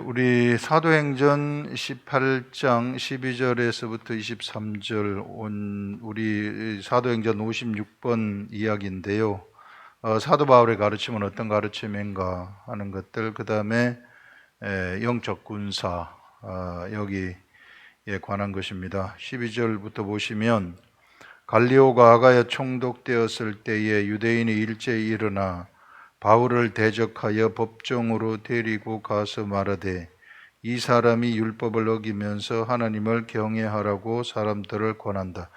우리 사도행전 18장 12절에서부터 23절 우리 사도행전 56번 이야기인데요. 사도 바울의 가르침은 어떤 가르침인가 하는 것들, 그 다음에 영적 군사, 여기에 관한 것입니다. 12절부터 보시면, 갈리오가 아가야 총독되었을 때에 유대인이 일제히 일어나 바울을 대적하여 법정으로 데리고 가서 말하되, 이 사람이 율법을 어기면서 하나님을 경외하라고 사람들을 권한다.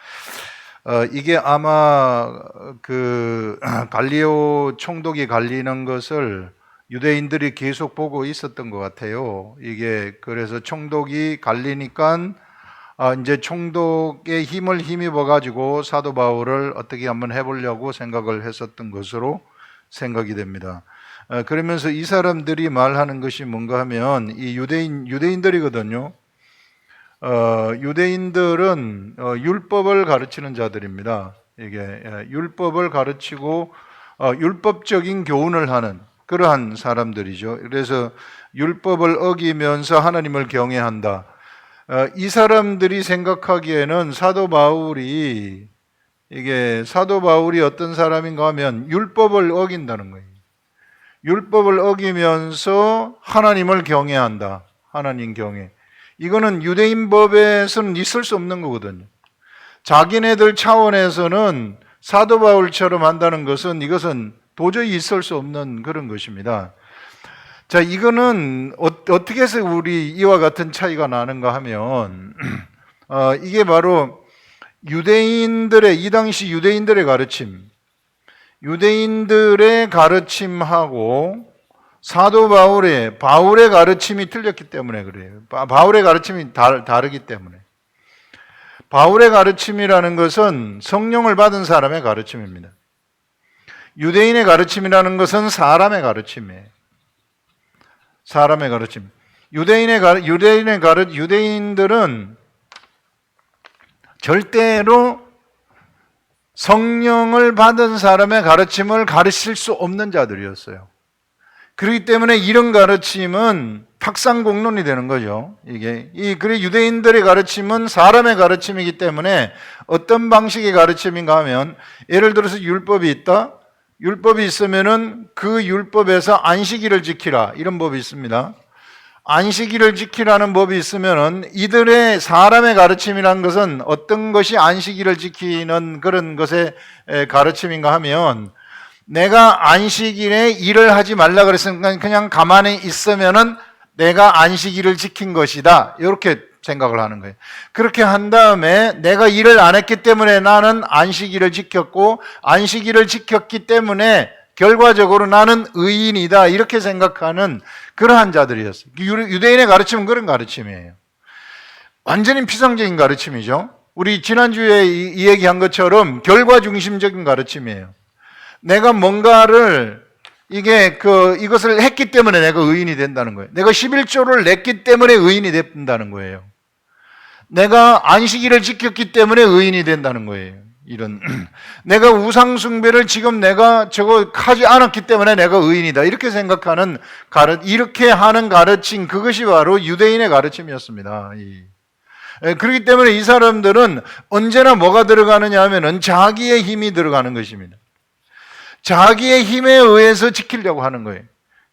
이게 아마 그 갈리오 총독이 갈리는 것을 유대인들이 계속 보고 있었던 것 같아요. 이게 그래서 총독이 갈리니까 이제 총독의 힘을 힘입어 가지고 사도 바울을 어떻게 한번 해보려고 생각을 했었던 것으로 생각이 됩니다. 그러면서 이 사람들이 말하는 것이 뭔가 하면, 이 유대인들이거든요. 유대인들은 율법을 가르치는 자들입니다. 이게 율법을 가르치고 율법적인 교훈을 하는 그러한 사람들이죠. 그래서 율법을 어기면서 하나님을 경외한다. 이 사람들이 생각하기에는 사도 바울이 어떤 사람인가 하면 율법을 어긴다는 거예요. 율법을 어기면서 하나님을 경외한다. 하나님 경외. 이거는 유대인 법에서는 있을 수 없는 거거든요. 자기네들 차원에서는 사도 바울처럼 한다는 것은, 이것은 도저히 있을 수 없는 그런 것입니다. 자, 이거는 어떻게 해서 우리 이와 같은 차이가 나는가 하면, 이게 바로 이 당시 유대인들의 가르침하고 사도 바울의 가르침이 틀렸기 때문에 그래요. 바울의 가르침이 다르기 때문에. 바울의 가르침이라는 것은 성령을 받은 사람의 가르침입니다. 유대인의 가르침이라는 것은 사람의 가르침이에요. 사람의 가르침. 유대인들은 절대로 성령을 받은 사람의 가르침을 가르칠 수 없는 자들이었어요. 그렇기 때문에 이런 가르침은 탁상공론이 되는 거죠. 그래 유대인들의 가르침은 사람의 가르침이기 때문에 어떤 방식의 가르침인가 하면, 예를 들어서 율법이 있다. 율법이 있으면은 그 율법에서 안식일을 지키라, 이런 법이 있습니다. 안식일을 지키라는 법이 있으면은 이들의 사람의 가르침이라는 것은 어떤 것이 안식일을 지키는 그런 것의 가르침인가 하면, 내가 안식일에 일을 하지 말라 그랬으니까 그냥 가만히 있으면은 내가 안식일을 지킨 것이다, 이렇게 생각을 하는 거예요. 그렇게 한 다음에 내가 일을 안 했기 때문에 나는 안식일을 지켰고, 안식일을 지켰기 때문에 결과적으로 나는 의인이다, 이렇게 생각하는 그러한 자들이었어요. 유대인의 가르침은 그런 가르침이에요. 완전히 피상적인 가르침이죠. 우리 지난주에 이 얘기한 것처럼 결과 중심적인 가르침이에요. 내가 뭔가를 이것을 했기 때문에 내가 의인이 된다는 거예요. 내가 11조를 냈기 때문에 의인이 된다는 거예요. 내가 안식일을 지켰기 때문에 의인이 된다는 거예요. 내가 우상숭배를 지금 내가 저거 하지 않았기 때문에 내가 의인이다, 이렇게 생각하는 이렇게 하는 가르침, 그것이 바로 유대인의 가르침이었습니다. 그렇기 때문에 이 사람들은 언제나 뭐가 들어가느냐 하면은 자기의 힘이 들어가는 것입니다. 자기의 힘에 의해서 지키려고 하는 거예요.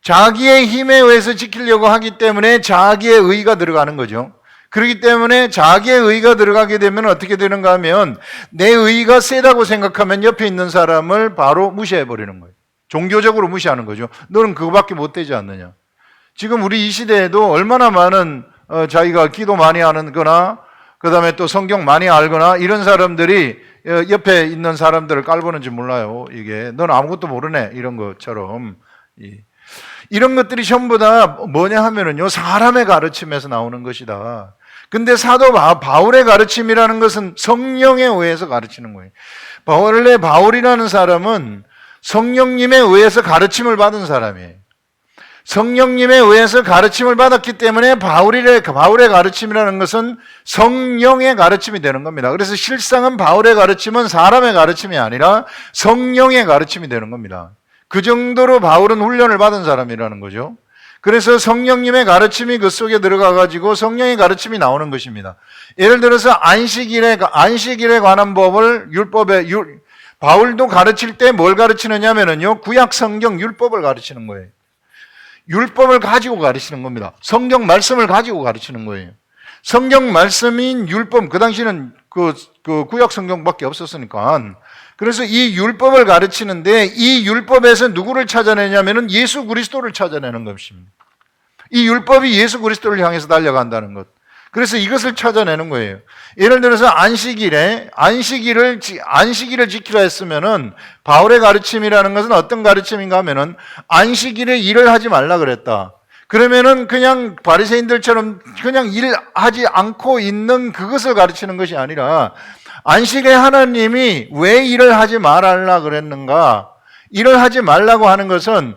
자기의 힘에 의해서 지키려고 하기 때문에 자기의 의가 들어가는 거죠. 그렇기 때문에 자기의 의가 들어가게 되면 어떻게 되는가 하면, 내 의가 세다고 생각하면 옆에 있는 사람을 바로 무시해버리는 거예요. 종교적으로 무시하는 거죠. 너는 그거밖에 못 되지 않느냐. 지금 우리 이 시대에도 얼마나 많은 자기가 기도 많이 하는 거나, 그 다음에 또 성경 많이 알거나 이런 사람들이 옆에 있는 사람들을 깔보는지 몰라요. 너는 아무것도 모르네, 이런 것처럼. 이런 것들이 전부 다 뭐냐 하면은요, 사람의 가르침에서 나오는 것이다. 근데 사도 바울의 가르침이라는 것은 성령에 의해서 가르치는 거예요. 원래 바울이라는 사람은 성령님에 의해서 가르침을 받은 사람이에요. 성령님에 의해서 가르침을 받았기 때문에 바울의 가르침이라는 것은 성령의 가르침이 되는 겁니다. 그래서 실상은 바울의 가르침은 사람의 가르침이 아니라 성령의 가르침이 되는 겁니다. 그 정도로 바울은 훈련을 받은 사람이라는 거죠. 그래서 성령님의 가르침이 그 속에 들어가 가지고 성령의 가르침이 나오는 것입니다. 예를 들어서 안식일에 관한 법을 바울도 가르칠 때 뭘 가르치느냐면요, 구약 성경 율법을 가르치는 거예요. 율법을 가지고 가르치는 겁니다. 성경 말씀을 가지고 가르치는 거예요. 성경 말씀인 율법, 그 당시는 그 구약 성경밖에 없었으니까. 그래서 이 율법을 가르치는데, 이 율법에서 누구를 찾아내냐면은 예수 그리스도를 찾아내는 것입니다. 이 율법이 예수 그리스도를 향해서 달려간다는 것. 그래서 이것을 찾아내는 거예요. 예를 들어서 안식일을 지키라 했으면은, 바울의 가르침이라는 것은 어떤 가르침인가 하면은, 안식일에 일을 하지 말라 그랬다. 그러면은 그냥 바리새인들처럼 그냥 일하지 않고 있는 그것을 가르치는 것이 아니라, 안식에 하나님이 왜 일을 하지 말아라 그랬는가? 일을 하지 말라고 하는 것은,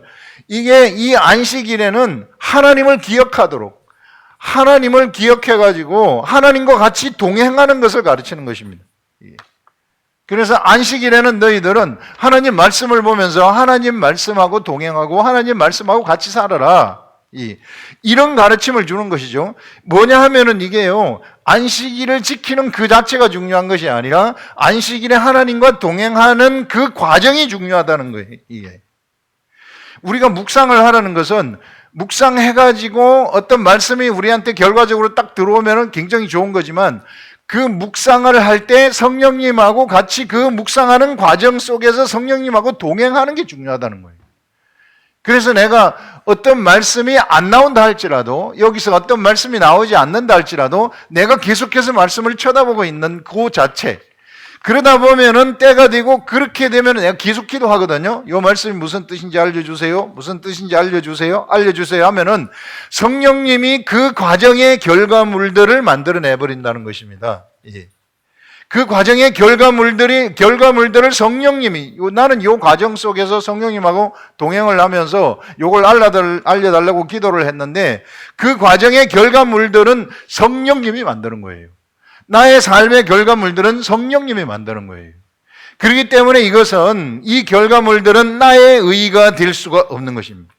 이게 이 안식일에는 하나님을 기억하도록, 하나님을 기억해가지고 하나님과 같이 동행하는 것을 가르치는 것입니다. 그래서 안식일에는 너희들은 하나님 말씀을 보면서 하나님 말씀하고 동행하고 하나님 말씀하고 같이 살아라. 이런 가르침을 주는 것이죠. 뭐냐 하면은 이게요, 안식일을 지키는 그 자체가 중요한 것이 아니라 안식일에 하나님과 동행하는 그 과정이 중요하다는 거예요. 이게 우리가 묵상을 하라는 것은, 묵상해가지고 어떤 말씀이 우리한테 결과적으로 딱 들어오면 굉장히 좋은 거지만, 그 묵상을 할 때 성령님하고 같이 그 묵상하는 과정 속에서 성령님하고 동행하는 게 중요하다는 거예요. 그래서 내가 어떤 말씀이 안 나온다 할지라도, 여기서 어떤 말씀이 나오지 않는다 할지라도 내가 계속해서 말씀을 쳐다보고 있는 그 자체, 그러다 보면은 때가 되고, 그렇게 되면 내가 계속 기도하거든요. 이 말씀이 무슨 뜻인지 알려주세요. 무슨 뜻인지 알려주세요. 알려주세요 하면은 성령님이 그 과정의 결과물들을 만들어내버린다는 것입니다. 그 과정의 결과물들을 성령님이, 나는 이 과정 속에서 성령님하고 동행을 하면서 이걸 알려달라고 기도를 했는데, 그 과정의 결과물들은 성령님이 만드는 거예요. 나의 삶의 결과물들은 성령님이 만드는 거예요. 그렇기 때문에 이 결과물들은 나의 의의가 될 수가 없는 것입니다.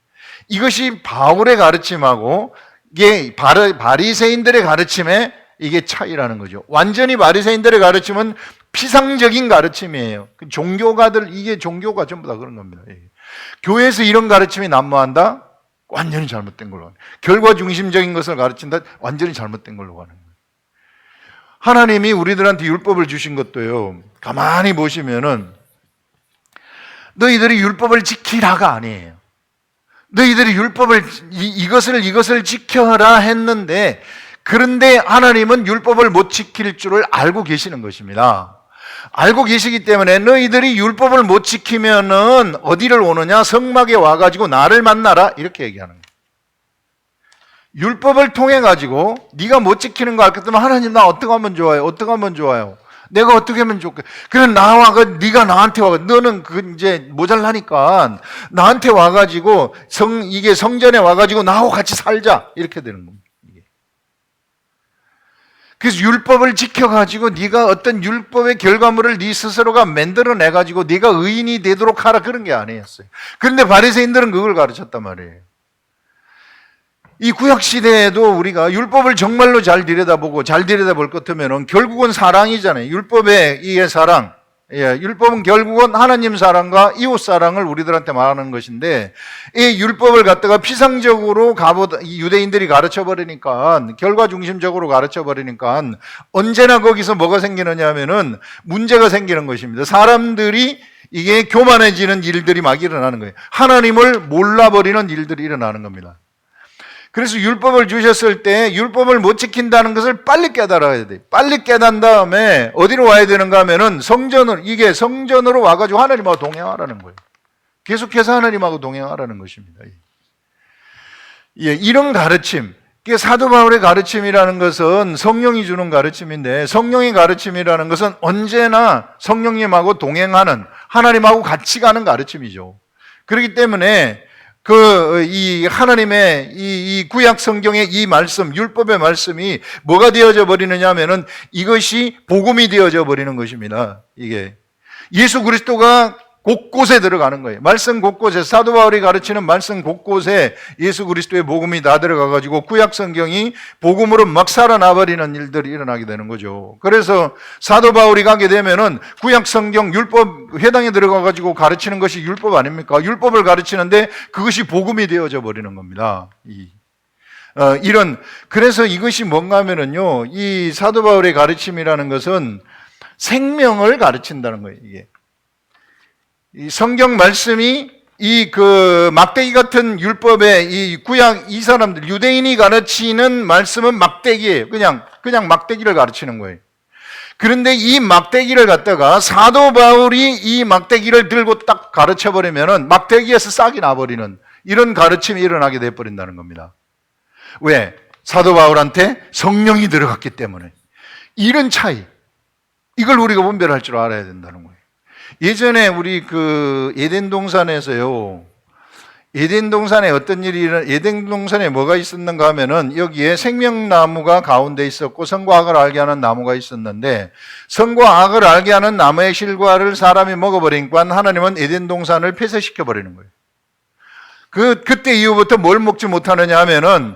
이것이 바울의 가르침하고 이게 바리새인들의 가르침의 이게 차이라는 거죠. 완전히 바리새인들의 가르침은 피상적인 가르침이에요. 이게 종교가 전부 다 그런 겁니다. 교회에서 이런 가르침이 난무한다? 완전히 잘못된 걸로 가는 거예요. 결과 중심적인 것을 가르친다? 완전히 잘못된 걸로 가는 거예요. 하나님이 우리들한테 율법을 주신 것도요, 가만히 보시면은 너희들이 율법을 지키라가 아니에요. 너희들이 율법을 이것을 지켜라 했는데, 그런데 하나님은 율법을 못 지킬 줄을 알고 계시는 것입니다. 알고 계시기 때문에 너희들이 율법을 못 지키면은 어디를 오느냐? 성막에 와가지고 나를 만나라, 이렇게 얘기하는 거예요. 율법을 통해 가지고 네가 못 지키는 거 알겠지만, 하나님 나 어떻게 하면 좋아요? 어떻게 하면 좋아요? 내가 어떻게 하면 좋게? 그래 네가 나한테 와. 너는 이제 모자라니까 나한테 와가지고 이게 성전에 와가지고 나하고 같이 살자, 이렇게 되는 겁니다. 그래서 율법을 지켜가지고 네가 어떤 율법의 결과물을 네 스스로가 만들어내가지고 네가 의인이 되도록 하라, 그런 게 아니었어요. 그런데 바리새인들은 그걸 가르쳤단 말이에요. 이 구약시대에도 우리가 율법을 정말로 잘 들여다볼 것 같으면 결국은 사랑이잖아요. 율법의 이게 사랑. 율법은 결국은 하나님 사랑과 이웃 사랑을 우리들한테 말하는 것인데, 이 율법을 갖다가 피상적으로 유대인들이 가르쳐버리니까, 결과 중심적으로 가르쳐버리니까 언제나 거기서 뭐가 생기느냐 하면은 문제가 생기는 것입니다. 사람들이 이게 교만해지는 일들이 막 일어나는 거예요. 하나님을 몰라버리는 일들이 일어나는 겁니다. 그래서 율법을 주셨을 때 율법을 못 지킨다는 것을 빨리 깨달아야 돼. 빨리 깨달은 다음에 어디로 와야 되는가 하면은 성전으로 와가지고 하나님하고 동행하라는 거예요. 계속해서 하나님하고 동행하라는 것입니다. 이런 가르침, 사도 바울의 가르침이라는 것은 성령이 주는 가르침인데, 성령의 가르침이라는 것은 언제나 성령님하고 동행하는, 하나님하고 같이 가는 가르침이죠. 그렇기 때문에 이 하나님의 이 구약 성경의 이 말씀, 율법의 말씀이 뭐가 되어져 버리느냐 하면은 이것이 복음이 되어져 버리는 것입니다. 이게 예수 그리스도가 곳곳에 들어가는 거예요. 말씀 곳곳에, 사도 바울이 가르치는 말씀 곳곳에 예수 그리스도의 복음이 다 들어가가지고 구약 성경이 복음으로 막 살아나버리는 일들이 일어나게 되는 거죠. 그래서 사도 바울이 가게 되면은 구약 성경 율법 회당에 들어가가지고 가르치는 것이 율법 아닙니까? 율법을 가르치는데 그것이 복음이 되어져 버리는 겁니다. 그래서 이것이 뭔가 하면은요, 이 사도 바울의 가르침이라는 것은 생명을 가르친다는 거예요, 이게. 이 성경 말씀이 막대기 같은 율법의 이 구약 이 사람들, 유대인이 가르치는 말씀은 막대기예요. 그냥 막대기를 가르치는 거예요. 그런데 이 막대기를 갖다가 사도 바울이 이 막대기를 들고 딱 가르쳐 버리면은 막대기에서 싹이 나버리는 이런 가르침이 일어나게 돼 버린다는 겁니다. 왜? 사도 바울한테 성령이 들어갔기 때문에. 이런 차이. 이걸 우리가 분별할 줄 알아야 된다는 거예요. 예전에 우리 에덴 동산에서요, 에덴 동산에 에덴 동산에 뭐가 있었는가 하면은 여기에 생명나무가 가운데 있었고 선과 악을 알게 하는 나무가 있었는데, 선과 악을 알게 하는 나무의 실과를 사람이 먹어버리니까 하나님은 에덴 동산을 폐쇄시켜 버리는 거예요. 그때 이후부터 뭘 먹지 못하느냐 하면은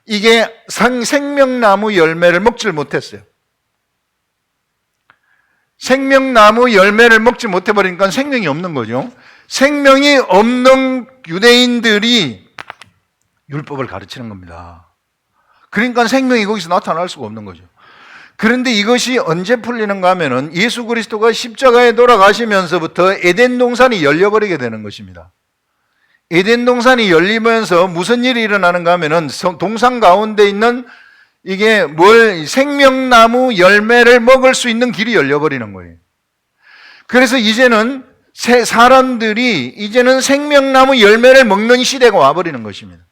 이게 생명나무 열매를 먹질 못했어요. 생명나무 열매를 먹지 못해버리니까 생명이 없는 거죠. 생명이 없는 유대인들이 율법을 가르치는 겁니다. 그러니까 생명이 거기서 나타날 수가 없는 거죠. 그런데 이것이 언제 풀리는가 하면은 예수 그리스도가 십자가에 돌아가시면서부터 에덴 동산이 열려버리게 되는 것입니다. 에덴 동산이 열리면서 무슨 일이 일어나는가 하면은 동산 가운데 있는 이게 생명나무 열매를 먹을 수 있는 길이 열려버리는 거예요. 그래서 이제는 사람들이 생명나무 열매를 먹는 시대가 와버리는 것입니다.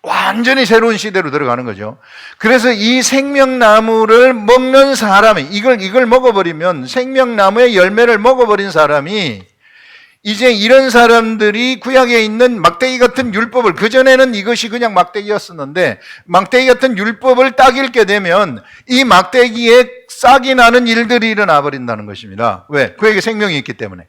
완전히 새로운 시대로 들어가는 거죠. 그래서 이 생명나무를 먹는 사람이, 이걸 먹어버리면, 생명나무의 열매를 먹어버린 사람이 이제 이런 사람들이 구약에 있는 막대기 같은 율법을, 그전에는 이것이 그냥 막대기였었는데 막대기 같은 율법을 딱 읽게 되면 이 막대기에 싹이 나는 일들이 일어나 버린다는 것입니다. 왜? 그에게 생명이 있기 때문에.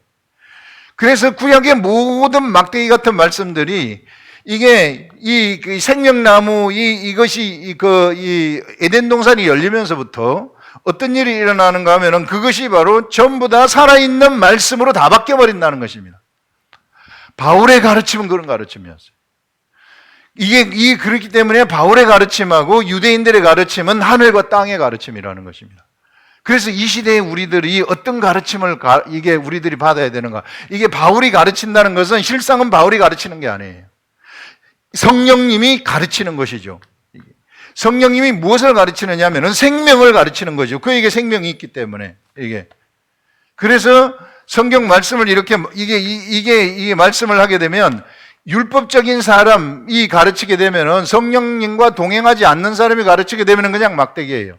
그래서 구약의 모든 막대기 같은 말씀들이 이게 이 생명나무 이것이 이 에덴 동산이 열리면서부터 어떤 일이 일어나는가 하면은 그것이 바로 전부 다 살아있는 말씀으로 다 바뀌어버린다는 것입니다. 바울의 가르침은 그런 가르침이었어요. 그렇기 때문에 바울의 가르침하고 유대인들의 가르침은 하늘과 땅의 가르침이라는 것입니다. 그래서 이 시대에 우리들이 어떤 가르침을 우리들이 받아야 되는가? 이게 바울이 가르친다는 것은 실상은 바울이 가르치는 게 아니에요. 성령님이 가르치는 것이죠. 성령님이 무엇을 가르치느냐 하면 생명을 가르치는 거죠. 그에게 생명이 있기 때문에 그래서 성경 말씀을 이렇게 이게 말씀을 하게 되면 율법적인 사람이 가르치게 되면은 성령님과 동행하지 않는 사람이 가르치게 되면은 그냥 막대기예요.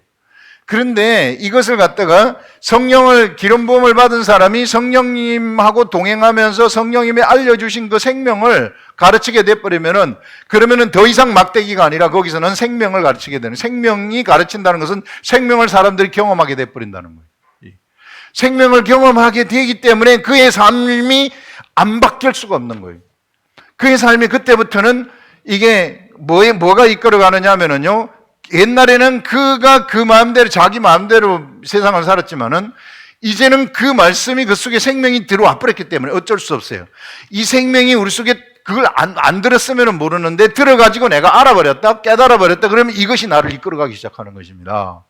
그런데 이것을 갖다가 성령을 기름 부음을 받은 사람이 성령님하고 동행하면서 성령님이 알려주신 그 생명을 가르치게 돼버리면은 그러면은 더 이상 막대기가 아니라 거기서는 생명을 가르치게 되는, 생명이 가르친다는 것은 생명을 사람들이 경험하게 돼버린다는 거예요. 생명을 경험하게 되기 때문에 그의 삶이 안 바뀔 수가 없는 거예요. 그의 삶이 그때부터는 이게 뭐가 이끌어가느냐 하면은요, 옛날에는 그가 그 마음대로 자기 마음대로 세상을 살았지만은 이제는 그 말씀이 그 속에 생명이 들어와 버렸기 때문에 어쩔 수 없어요. 이 생명이 우리 속에 그걸 안 들었으면 모르는데 들어가지고 내가 알아버렸다, 깨달아버렸다, 그러면 이것이 나를 이끌어가기 시작하는 것입니다.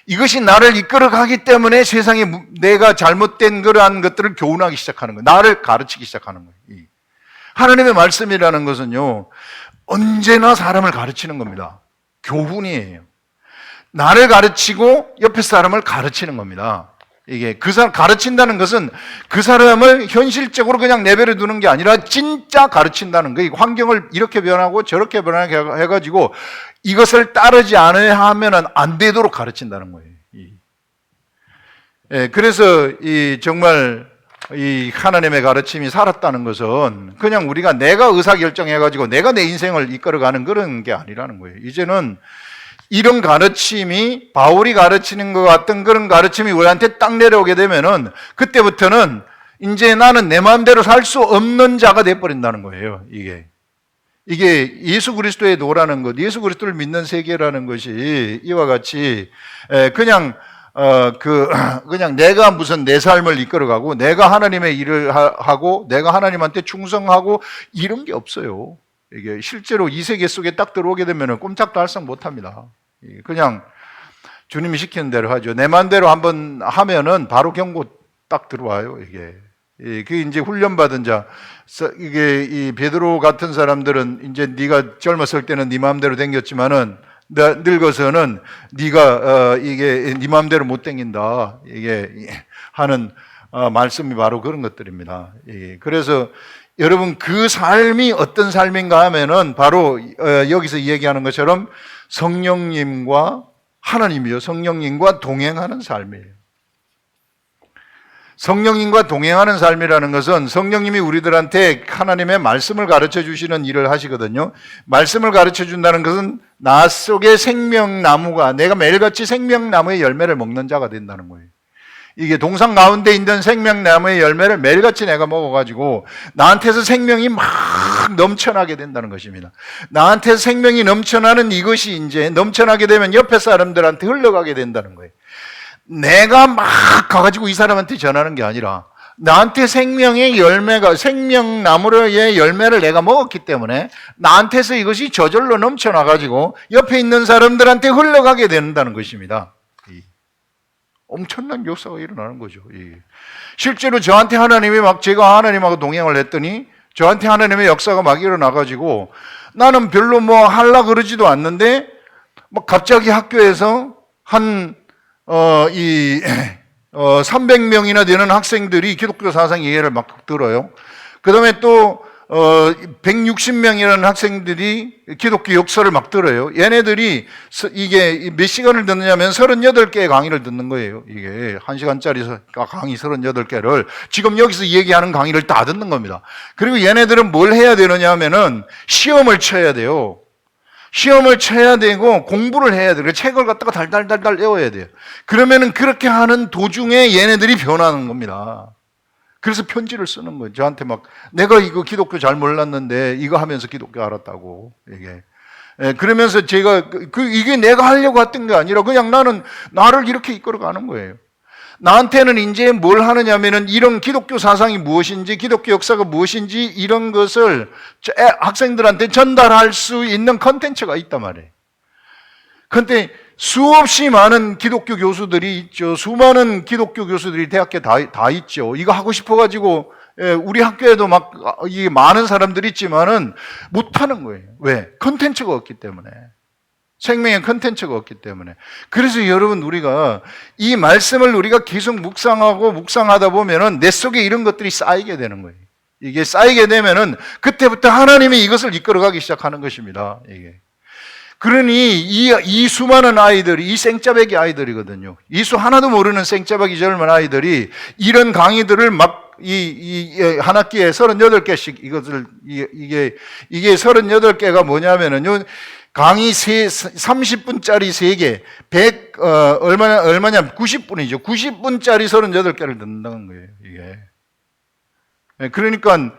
이것이 나를 이끌어가기 때문에 세상에 내가 잘못된 그러한 것들을 교훈하기 시작하는 거예요. 나를 가르치기 시작하는 거예요. 하나님의 말씀이라는 것은요, 언제나 사람을 가르치는 겁니다. 교훈이에요. 나를 가르치고 옆에 사람을 가르치는 겁니다. 이게 그 사람 가르친다는 것은 그 사람을 현실적으로 그냥 내버려 두는 게 아니라 진짜 가르친다는 거예요. 환경을 이렇게 변하고 저렇게 변하게 해가지고 이것을 따르지 않아야 하면은 안 되도록 가르친다는 거예요. 그래서 정말 이 하나님의 가르침이 살았다는 것은 그냥 우리가 내가 의사결정해가지고 내가 내 인생을 이끌어가는 그런 게 아니라는 거예요. 이제는 이런 가르침이 바울이 가르치는 것 같은 그런 가르침이 우리한테 딱 내려오게 되면은 그때부터는 이제 나는 내 마음대로 살 수 없는 자가 돼버린다는 거예요. 이게 예수 그리스도의 노라는 것, 예수 그리스도를 믿는 세계라는 것이 이와 같이 그냥 그냥 내가 무슨 내 삶을 이끌어가고 내가 하나님의 일을 하고 내가 하나님한테 충성하고 이런 게 없어요. 이게 실제로 이 세계 속에 딱 들어오게 되면 꼼짝도 할상 못합니다. 그냥 주님이 시키는 대로 하죠. 내 마음대로 한번 하면은 바로 경고 딱 들어와요. 그게 이제 훈련받은 자, 이게 이 베드로 같은 사람들은 이제 네가 젊었을 때는 네 마음대로 댕겼지만은 늙어서는 네가 이게 네 마음대로 못 댕긴다. 이게 하는 말씀이 바로 그런 것들입니다. 그래서 여러분 그 삶이 어떤 삶인가 하면은 바로 여기서 얘기하는 것처럼 성령님과 하나님이요, 성령님과 동행하는 삶이에요. 성령님과 동행하는 삶이라는 것은 성령님이 우리들한테 하나님의 말씀을 가르쳐 주시는 일을 하시거든요. 말씀을 가르쳐 준다는 것은 나 속에 생명나무가, 내가 매일같이 생명나무의 열매를 먹는 자가 된다는 거예요. 이게 동상 가운데 있는 생명나무의 열매를 매일같이 내가 먹어가지고 나한테서 생명이 막 넘쳐나게 된다는 것입니다. 나한테서 생명이 넘쳐나는 이것이 이제 넘쳐나게 되면 옆에 사람들한테 흘러가게 된다는 거예요. 내가 막 가가지고 이 사람한테 전하는 게 아니라 나한테 생명의 열매가, 생명나무의 열매를 내가 먹었기 때문에 나한테서 이것이 저절로 넘쳐나가지고 옆에 있는 사람들한테 흘러가게 된다는 것입니다. 엄청난 역사가 일어나는 거죠. 실제로 저한테 하나님이 막, 제가 하나님하고 동행을 했더니 저한테 하나님의 역사가 막 일어나가지고 나는 별로 뭐 하려 그러지도 않는데 막 갑자기 학교에서 300명이나 되는 학생들이 기독교 사상 이해를 막 들어요. 그 다음에 또 160명이라는 학생들이 기독교 역사를 막 들어요. 얘네들이 이게 몇 시간을 듣느냐면 38개의 강의를 듣는 거예요. 이게 1시간짜리 강의 38개를 지금 여기서 얘기하는 강의를 다 듣는 겁니다. 그리고 얘네들은 뭘 해야 되느냐 하면은 시험을 쳐야 돼요. 시험을 쳐야 되고 공부를 해야 돼요. 책을 갖다가 달달달달 외워야 돼요. 그러면은 그렇게 하는 도중에 얘네들이 변하는 겁니다. 그래서 편지를 쓰는 거예요. 저한테 막 내가 이거 기독교 잘 몰랐는데 이거 하면서 기독교 알았다고. 이게 그러면서 제가 이게 내가 하려고 했던 게 아니라 그냥 나는 나를 이렇게 이끌어가는 거예요. 나한테는 이제 뭘 하느냐면은 이런 기독교 사상이 무엇인지, 기독교 역사가 무엇인지 이런 것을 학생들한테 전달할 수 있는 컨텐츠가 있단 말이에요. 그런데 수없이 많은 기독교 교수들이 있죠. 수많은 기독교 교수들이 대학교에 다 있죠. 이거 하고 싶어가지고 우리 학교에도 막 이게 많은 사람들이 있지만은 못하는 거예요. 왜? 컨텐츠가 없기 때문에. 생명의 컨텐츠가 없기 때문에. 그래서 여러분 우리가 이 말씀을 우리가 계속 묵상하다 보면은 내 속에 이런 것들이 쌓이게 되는 거예요. 이게 쌓이게 되면은 그때부터 하나님이 이것을 이끌어가기 시작하는 것입니다. 이게. 그러니 이 수많은 아이들이, 이 생짜배기 아이들이거든요. 예수 하나도 모르는 생짜배기 젊은 아이들이 이런 강의들을 막 한 학기에 38개씩 이게 38개가 뭐냐면은요. 강의 30분짜리 3개, 얼마냐, 90분이죠. 90분짜리 38개를 듣는다는 거예요, 이게. 그러니까,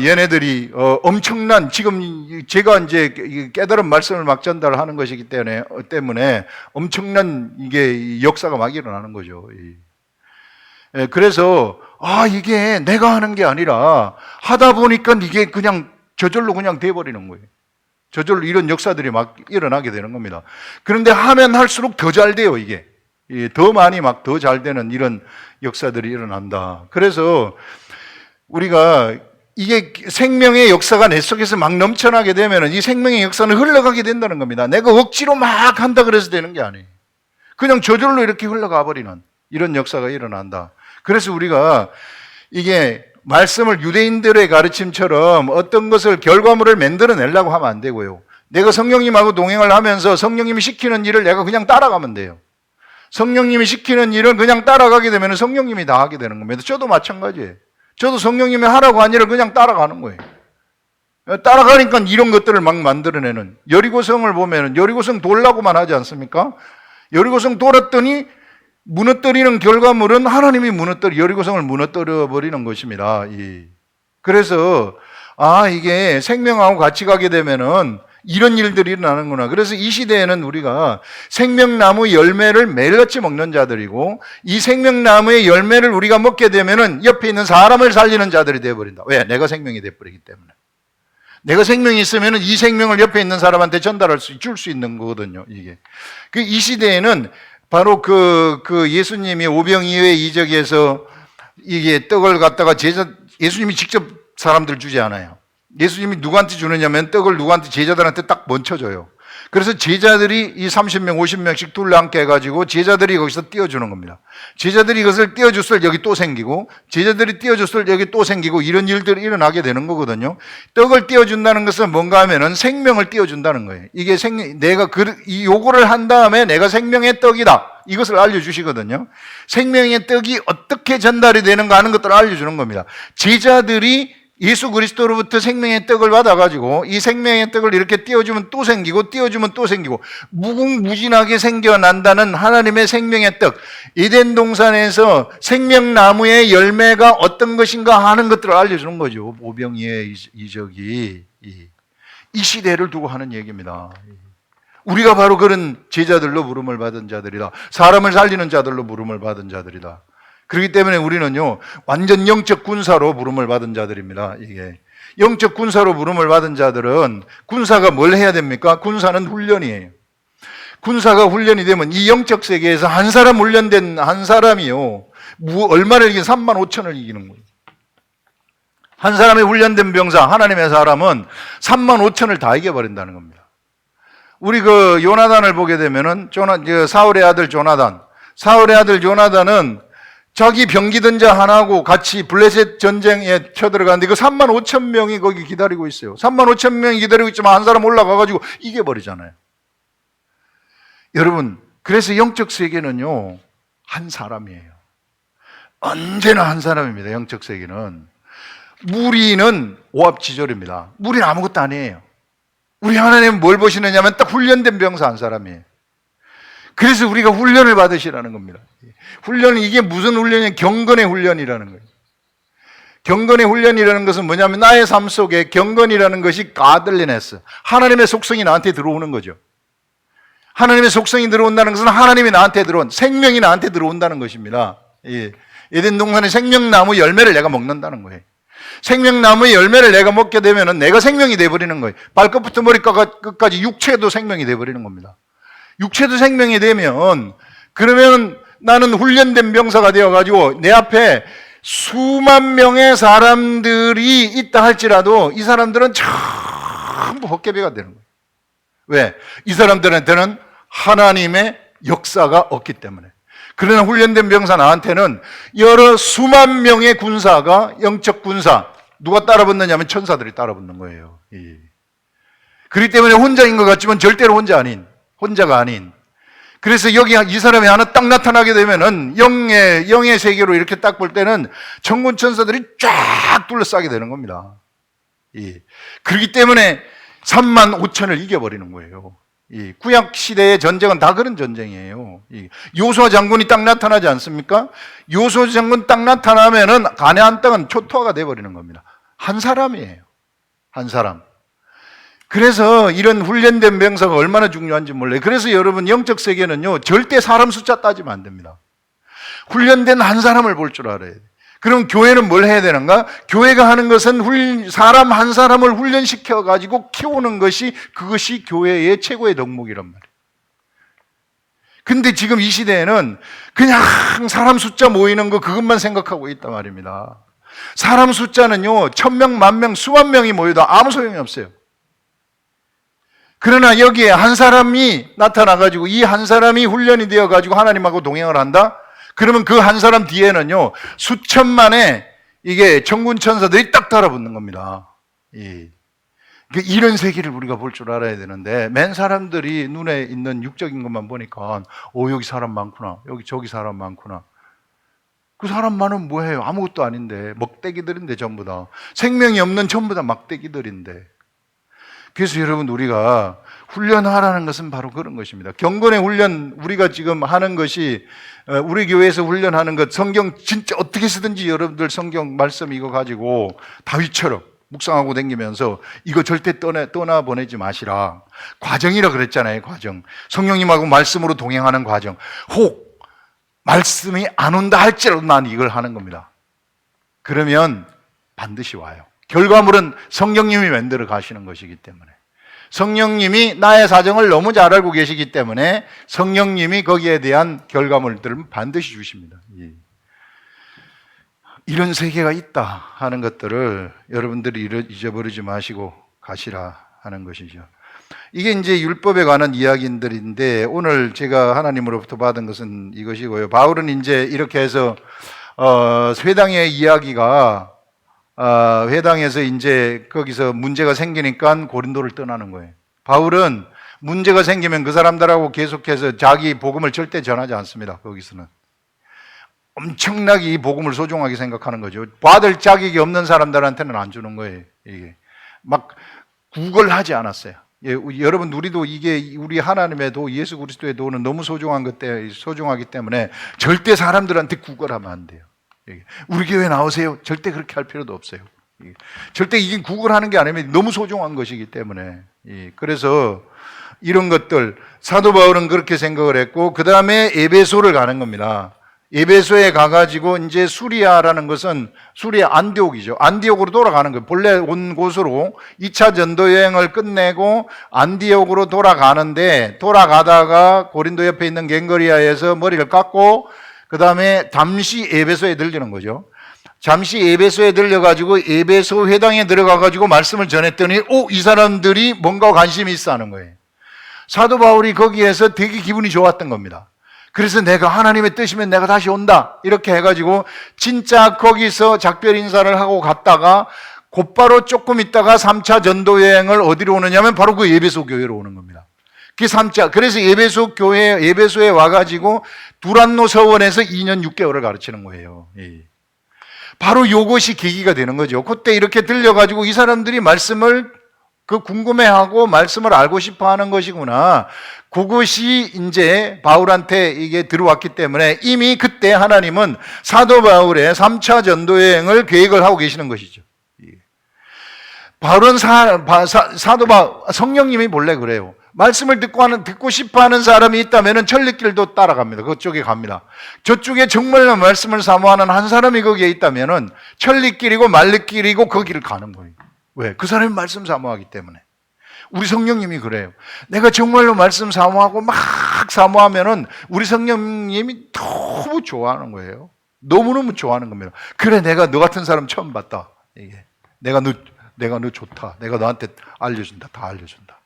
얘네들이, 엄청난, 지금 제가 이제 깨달은 말씀을 막 전달하는 것이기 때문에 엄청난 이게 역사가 막 일어나는 거죠. 그래서, 이게 내가 하는 게 아니라 하다 보니까 이게 그냥 저절로 그냥 돼버리는 거예요. 저절로 이런 역사들이 막 일어나게 되는 겁니다. 그런데 하면 할수록 더 잘 돼요, 이게. 더 많이 막 더 잘 되는 이런 역사들이 일어난다. 그래서 우리가 이게 생명의 역사가 내 속에서 막 넘쳐나게 되면 이 생명의 역사는 흘러가게 된다는 겁니다. 내가 억지로 막 한다 그래서 되는 게 아니에요. 그냥 저절로 이렇게 흘러가 버리는 이런 역사가 일어난다. 그래서 우리가 이게 말씀을 유대인들의 가르침처럼 어떤 것을 결과물을 만들어내려고 하면 안 되고요. 내가 성령님하고 동행을 하면서 성령님이 시키는 일을 내가 그냥 따라가면 돼요. 성령님이 시키는 일을 그냥 따라가게 되면 성령님이 다 하게 되는 겁니다. 저도 마찬가지예요. 저도 성령님이 하라고 한 일을 그냥 따라가는 거예요. 따라가니까 이런 것들을 막 만들어내는. 여리고성을 보면 여리고성 돌라고만 하지 않습니까? 여리고성 돌았더니 무너뜨리는 결과물은 하나님이 여리고성을 무너뜨려 버리는 것입니다. 그래서 이게 생명하고 같이 가게 되면은 이런 일들이 일어나는구나. 그래서 이 시대에는 우리가 생명나무 열매를 매일같이 먹는 자들이고, 이 생명나무의 열매를 우리가 먹게 되면은 옆에 있는 사람을 살리는 자들이 되어버린다. 왜? 내가 생명이 되어버리기 때문에. 내가 생명이 있으면은 이 생명을 옆에 있는 사람한테 줄 수 있는 거거든요, 이게. 이 시대에는 바로 예수님이 오병이어의 이적에서 이게 떡을 갖다가 예수님이 직접 사람들 주지 않아요. 예수님이 누구한테 주느냐면 떡을 누구한테 제자들한테 딱 먼저 줘요. 그래서 제자들이 이 30명, 50명씩 둘러앉게 해가지고 제자들이 거기서 띄워주는 겁니다. 제자들이 이것을 띄워줬을 여기 또 생기고, 제자들이 띄워줬을 여기 또 생기고, 이런 일들이 일어나게 되는 거거든요. 떡을 띄워준다는 것은 뭔가 하면은 생명을 띄워준다는 거예요. 이게 내가 요거를 한 다음에 내가 생명의 떡이다, 이것을 알려주시거든요. 생명의 떡이 어떻게 전달이 되는가 하는 것들을 알려주는 겁니다. 제자들이 예수 그리스도로부터 생명의 떡을 받아가지고 이 생명의 떡을 이렇게 띄워주면 또 생기고, 띄워주면 또 생기고, 무궁무진하게 생겨난다는 하나님의 생명의 떡, 에덴 동산에서 생명나무의 열매가 어떤 것인가 하는 것들을 알려주는 거죠. 오병이의 이적이 이 시대를 두고 하는 얘기입니다. 우리가 바로 그런 제자들로 부름을 받은 자들이다. 사람을 살리는 자들로 부름을 받은 자들이다. 그렇기 때문에 우리는요, 완전 영적 군사로 부름을 받은 자들입니다. 이게 영적 군사로 부름을 받은 자들은, 군사가 뭘 해야 됩니까? 군사는 훈련이에요. 군사가 훈련이 되면 이 영적 세계에서 한 사람 훈련된 한 사람이요, 얼마를 이긴 3만 5천을 이기는 거예요. 한 사람의 훈련된 병사, 하나님의 사람은 3만 5천을 다 이겨버린다는 겁니다. 우리 요나단을 보게 되면은 사울의 아들 조나단은 자기 병기든 자 하나하고 같이 블레셋 전쟁에 쳐들어가는데 그 3만 5천 명이 거기 기다리고 있어요. 3만 5천 명이 기다리고 있지만 한 사람 올라가가지고 이겨버리잖아요. 여러분, 그래서 영적 세계는요, 한 사람이에요. 언제나 한 사람입니다. 영적 세계는. 무리는 오합지졸입니다. 무리는 아무것도 아니에요. 우리 하나님은 뭘 보시느냐 하면 딱 훈련된 병사 한 사람이에요. 그래서 우리가 훈련을 받으시라는 겁니다. 훈련은, 이게 무슨 훈련이냐? 경건의 훈련이라는 거예요. 경건의 훈련이라는 것은 뭐냐면 나의 삶 속에 경건이라는 것이 가들리네스, 하나님의 속성이 나한테 들어오는 거죠. 하나님의 속성이 들어온다는 것은 하나님이 나한테 생명이 나한테 들어온다는 것입니다. 에덴 동산의 생명나무 열매를 내가 먹는다는 거예요. 생명나무의 열매를 내가 먹게 되면 내가 생명이 되어버리는 거예요. 발끝부터 머리끝까지 육체도 생명이 되어버리는 겁니다. 육체도 생명이 되면, 그러면 나는 훈련된 병사가 되어가지고 내 앞에 수만 명의 사람들이 있다 할지라도 이 사람들은 전부 헛개비가 되는 거예요. 왜? 이 사람들한테는 하나님의 역사가 없기 때문에. 그러나 훈련된 병사 나한테는 여러 수만 명의 군사가, 영적 군사, 누가 따라붙느냐면 천사들이 따라붙는 거예요. 그렇기 때문에 혼자인 것 같지만 절대로 혼자가 아닌. 그래서 여기 이 사람이 하나 딱 나타나게 되면은 영의 세계로 이렇게 딱 볼 때는 천군 천사들이 쫙 둘러싸게 되는 겁니다. 그렇기 때문에 3만 5천을 이겨버리는 거예요. 구약 시대의 전쟁은 다 그런 전쟁이에요. 요수아 장군이 딱 나타나지 않습니까? 요수아 장군 딱 나타나면은 가나안 땅은 초토화가 돼버리는 겁니다. 한 사람이에요. 한 사람. 그래서 이런 훈련된 병사가 얼마나 중요한지 몰라요. 그래서 여러분, 영적 세계는요, 절대 사람 숫자 따지면 안 됩니다. 훈련된 한 사람을 볼 줄 알아야 돼요. 그럼 교회는 뭘 해야 되는가? 교회가 하는 것은 사람 한 사람을 훈련시켜가지고 키우는 것이, 그것이 교회의 최고의 덕목이란 말이에요. 근데 지금 이 시대에는 그냥 사람 숫자 모이는 거 그것만 생각하고 있단 말입니다. 사람 숫자는요, 1000명, 10,000명, 수만 명이 모여도 아무 소용이 없어요. 그러나 여기에 한 사람이 나타나가지고 이 한 사람이 훈련이 되어가지고 하나님하고 동행을 한다? 그러면 그 한 사람 뒤에는요, 수천만의 이게 천군 천사들이 딱 달아붙는 겁니다. 이런 세계를 우리가 볼 줄 알아야 되는데, 맨 사람들이 눈에 있는 육적인 것만 보니까, 여기 사람 많구나, 여기 저기 사람 많구나. 그 사람만은 뭐예요? 아무것도 아닌데, 먹대기들인데 전부 다. 생명이 없는 전부 다 막대기들인데. 그래서 여러분, 우리가 훈련하라는 것은 바로 그런 것입니다. 경건의 훈련, 우리가 지금 하는 것이 우리 교회에서 훈련하는 것, 성경 진짜 어떻게 쓰든지 여러분들 성경 말씀 이거 가지고 다윗처럼 묵상하고 다니면서 이거 절대 떠나보내지 마시라. 과정이라 그랬잖아요. 과정. 성령님하고 말씀으로 동행하는 과정. 혹 말씀이 안 온다 할지라도 난 이걸 하는 겁니다. 그러면 반드시 와요. 결과물은 성령님이 만들어 가시는 것이기 때문에, 성령님이 나의 사정을 너무 잘 알고 계시기 때문에 성령님이 거기에 대한 결과물들을 반드시 주십니다. 이런 세계가 있다 하는 것들을 여러분들이 잊어버리지 마시고 가시라 하는 것이죠. 이게 이제 율법에 관한 이야기들인데, 오늘 제가 하나님으로부터 받은 것은 이것이고요. 바울은 이제 이렇게 해서 회당의 이야기가 회당에서 이제 거기서 문제가 생기니까 고린도를 떠나는 거예요. 바울은 문제가 생기면 그 사람들하고 계속해서 자기 복음을 절대 전하지 않습니다. 거기서는 엄청나게 이 복음을 소중하게 생각하는 거죠. 받을 자격이 없는 사람들한테는 안 주는 거예요. 이게 막 구걸하지 않았어요. 여러분, 우리도 이게 우리 하나님의 도, 예수 그리스도의 도는 너무 소중하기 때문에 절대 사람들한테 구걸하면 안 돼요. 우리 교회 나오세요. 절대 그렇게 할 필요도 없어요. 절대 이게 구걸하는 게 아니면 너무 소중한 것이기 때문에. 그래서 이런 것들, 사도 바울은 그렇게 생각을 했고, 그 다음에 에베소를 가는 겁니다. 에베소에 가가지고 이제 수리아라는 것은 수리아 안디옥이죠. 안디옥으로 돌아가는 거예요. 본래 온 곳으로 2차 전도 여행을 끝내고 안디옥으로 돌아가는데, 돌아가다가 고린도 옆에 있는 겐거리아에서 머리를 깎고 그 다음에 잠시 에베소에 들리는 거죠. 잠시 에베소에 들려가지고 에베소 회당에 들어가가지고 말씀을 전했더니 이 사람들이 뭔가 관심이 있어 하는 거예요. 사도 바울이 거기에서 되게 기분이 좋았던 겁니다. 그래서 내가 하나님의 뜻이면 내가 다시 온다 이렇게 해가지고 진짜 거기서 작별 인사를 하고 갔다가 곧바로 조금 있다가 3차 전도 여행을 어디로 오느냐면 바로 그 에베소 교회로 오는 겁니다. 그 3차. 그래서 에베소에 와가지고 두란노 서원에서 2년 6개월을 가르치는 거예요. 바로 이것이 계기가 되는 거죠. 그때 이렇게 들려가지고 이 사람들이 말씀을 궁금해하고 말씀을 알고 싶어 하는 것이구나. 그것이 이제 바울한테 이게 들어왔기 때문에 이미 그때 하나님은 사도 바울의 3차 전도 여행을 계획을 하고 계시는 것이죠. 바울은 사도 바울, 성령님이 본래 그래요. 말씀을 듣고 싶어 하는 사람이 있다면 천리길도 따라갑니다. 그쪽에 갑니다. 저쪽에 정말로 말씀을 사모하는 한 사람이 거기에 있다면 천리길이고 말리길이고 거기를 가는 거예요. 왜? 그 사람이 말씀 사모하기 때문에. 우리 성령님이 그래요. 내가 정말로 말씀 사모하고 막 사모하면은 우리 성령님이 너무 좋아하는 거예요. 너무너무 좋아하는 겁니다. 그래, 내가 너 같은 사람 처음 봤다. 이게 내가 너 좋다. 내가 너한테 알려준다. 다 알려준다.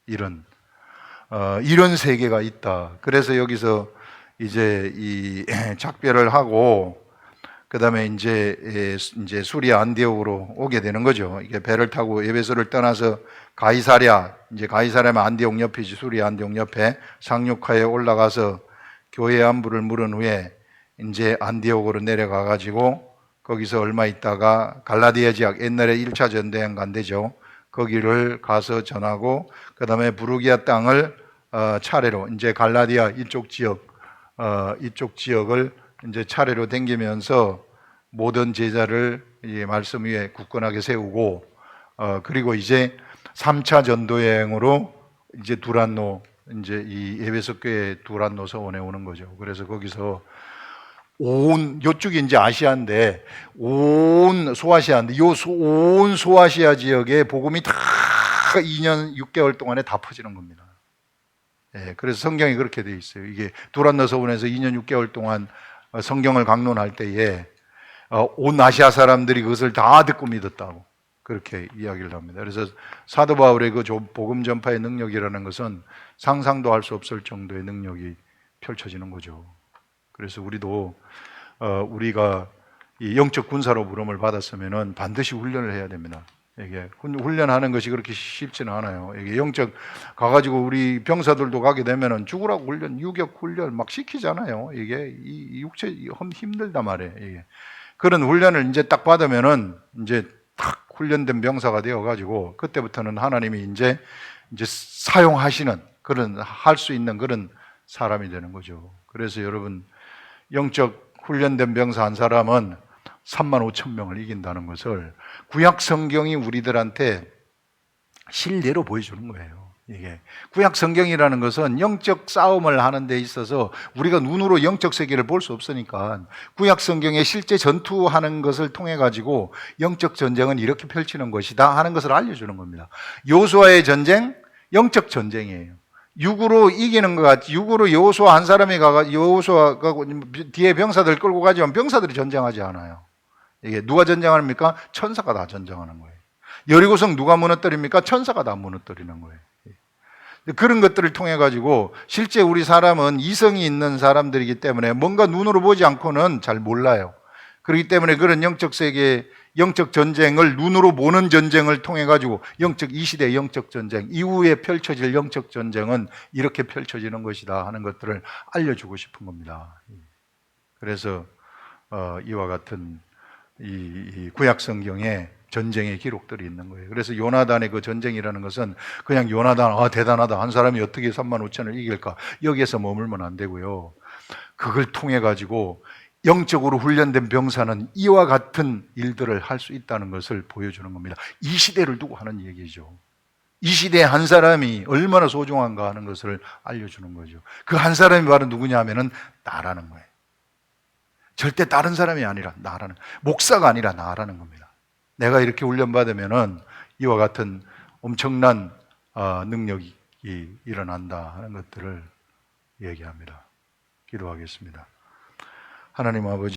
이런 세계가 있다. 그래서 여기서 이제 이 작별을 하고 그 다음에 이제 수리아 안디옥으로 오게 되는 거죠. 이게 배를 타고 에베소를 떠나서 가이사랴면 안디옥 옆이지, 수리아 안디옥 옆에 상륙하에 올라가서 교회 안부를 물은 후에 이제 안디옥으로 내려가 가지고 거기서 얼마 있다가 갈라디아 지역, 옛날에 1차 전도여행 간 데죠. 거기를 가서 전하고 그 다음에 부르기아 땅을 차례로 이제 갈라디아 이쪽 지역을 이제 차례로 댕기면서 모든 제자를 이 말씀 위에 굳건하게 세우고 그리고 이제 3차 전도 여행으로 이제 두란노, 이제 이 에베소 교회 두란노 서원에 오는 거죠. 그래서 거기서 요쪽이 이제 아시아인데 온 소아시아인데 온 소아시아 지역에 복음이 다 2년 6개월 동안에 다 퍼지는 겁니다. 그래서 성경이 그렇게 돼 있어요. 이게 두란노 서원에서 2년 6개월 동안 성경을 강론할 때에 온 아시아 사람들이 그것을 다 듣고 믿었다고 그렇게 이야기를 합니다. 그래서 사도 바울의 그 복음 전파의 능력이라는 것은 상상도 할 수 없을 정도의 능력이 펼쳐지는 거죠. 그래서 우리도 우리가 이 영적 군사로 부름을 받았으면은 반드시 훈련을 해야 됩니다. 이게 훈련하는 것이 그렇게 쉽지는 않아요. 이게 영적 가가지고 우리 병사들도 가게 되면은 죽으라고 훈련, 유격 훈련 막 시키잖아요. 이게 이 육체 힘들단 말이에요. 이게 그런 훈련을 이제 딱 받으면은 이제 딱 훈련된 병사가 되어가지고 그때부터는 하나님이 이제 이제 사용하시는 그런 할 수 있는 그런 사람이 되는 거죠. 그래서 여러분 영적 훈련된 병사 한 사람은 3만 5천 명을 이긴다는 것을 구약 성경이 우리들한테 실례로 보여주는 거예요. 이게 구약 성경이라는 것은 영적 싸움을 하는 데 있어서 우리가 눈으로 영적 세계를 볼 수 없으니까 구약 성경에 실제 전투하는 것을 통해 가지고 영적 전쟁은 이렇게 펼치는 것이다 하는 것을 알려주는 겁니다. 여호수아의 전쟁, 영적 전쟁이에요. 육으로 이기는 것 같이 육으로 여호수아 한 사람이 가가 여호수아가 뒤에 병사들 끌고 가지만 병사들이 전쟁하지 않아요. 이게 누가 전쟁합니까? 천사가 다 전쟁하는 거예요. 여리고성 누가 무너뜨립니까? 천사가 다 무너뜨리는 거예요. 그런 것들을 통해 가지고 실제 우리 사람은 이성이 있는 사람들이기 때문에 뭔가 눈으로 보지 않고는 잘 몰라요. 그렇기 때문에 그런 영적 세계, 영적 전쟁을 눈으로 보는 전쟁을 통해 가지고 이 시대의 영적 전쟁, 이후에 펼쳐질 영적 전쟁은 이렇게 펼쳐지는 것이다 하는 것들을 알려주고 싶은 겁니다. 그래서 이와 같은 이 구약 성경에 전쟁의 기록들이 있는 거예요. 그래서 요나단의 그 전쟁이라는 것은 그냥 요나단, 대단하다. 한 사람이 어떻게 3만 5천을 이길까? 여기에서 머물면 안 되고요. 그걸 통해 가지고 영적으로 훈련된 병사는 이와 같은 일들을 할 수 있다는 것을 보여주는 겁니다. 이 시대를 두고 하는 얘기죠. 이 시대에 한 사람이 얼마나 소중한가 하는 것을 알려주는 거죠. 그 한 사람이 바로 누구냐 하면은 나라는 거예요. 절대 다른 사람이 아니라 나라는, 목사가 아니라 나라는 겁니다. 내가 이렇게 훈련받으면은 이와 같은 엄청난 능력이 일어난다 하는 것들을 얘기합니다. 기도하겠습니다. 하나님 아버지,